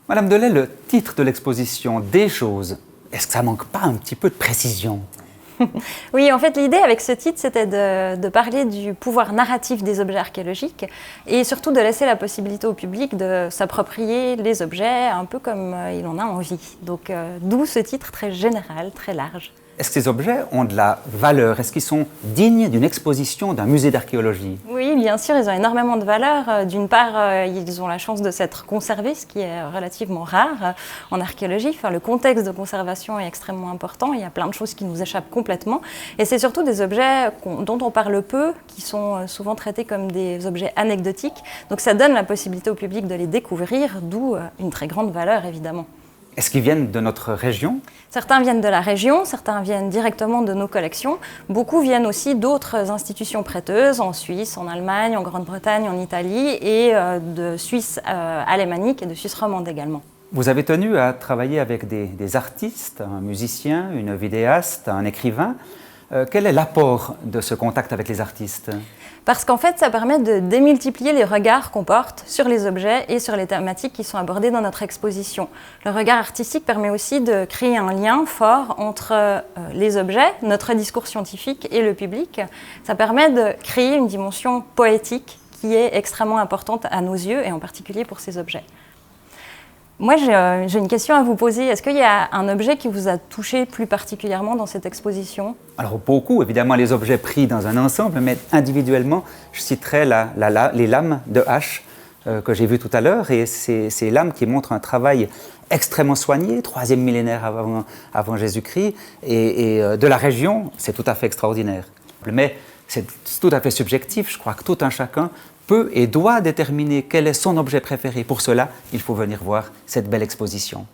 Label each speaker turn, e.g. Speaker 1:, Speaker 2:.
Speaker 1: Madame Delay, le titre de l'exposition, Des choses, est-ce que ça manque pas un petit peu de précision?
Speaker 2: Oui, en fait, l'idée avec ce titre, c'était de parler du pouvoir narratif des objets archéologiques et surtout de laisser la possibilité au public de s'approprier les objets un peu comme il en a envie. Donc, d'où ce titre très général, très large.
Speaker 1: Est-ce que ces objets ont de la valeur? Est-ce qu'ils sont dignes d'une exposition d'un musée d'archéologie?
Speaker 2: Oui, bien sûr, ils ont énormément de valeur. D'une part, ils ont la chance de s'être conservés, ce qui est relativement rare en archéologie. Enfin, le contexte de conservation est extrêmement important. Il y a plein de choses qui nous échappent complètement. Et c'est surtout des objets dont on parle peu, qui sont souvent traités comme des objets anecdotiques. Donc ça donne la possibilité au public de les découvrir, d'où une très grande valeur, évidemment.
Speaker 1: Est-ce qu'ils viennent de notre région?
Speaker 2: Certains viennent de la région, certains viennent directement de nos collections. Beaucoup viennent aussi d'autres institutions prêteuses, en Suisse, en Allemagne, en Grande-Bretagne, en Italie, et de Suisse alémanique et de Suisse romande également.
Speaker 1: Vous avez tenu à travailler avec des artistes, un musicien, une vidéaste, un écrivain. Quel est l'apport de ce contact avec les artistes?
Speaker 2: Parce qu'en fait, ça permet de démultiplier les regards qu'on porte sur les objets et sur les thématiques qui sont abordées dans notre exposition. Le regard artistique permet aussi de créer un lien fort entre les objets, notre discours scientifique et le public. Ça permet de créer une dimension poétique qui est extrêmement importante à nos yeux et en particulier pour ces objets. Moi, j'ai une question à vous poser. Est-ce qu'il y a un objet qui vous a touché plus particulièrement dans cette exposition?
Speaker 1: Alors beaucoup, évidemment, les objets pris dans un ensemble, mais individuellement, je citerai les lames de hache que j'ai vues tout à l'heure, et ces lames qui montrent un travail extrêmement soigné, 3e millénaire avant Jésus-Christ, et de la région, c'est tout à fait extraordinaire. Mais c'est tout à fait subjectif, je crois que tout un chacun peut et doit déterminer quel est son objet préféré. Pour cela, il faut venir voir cette belle exposition.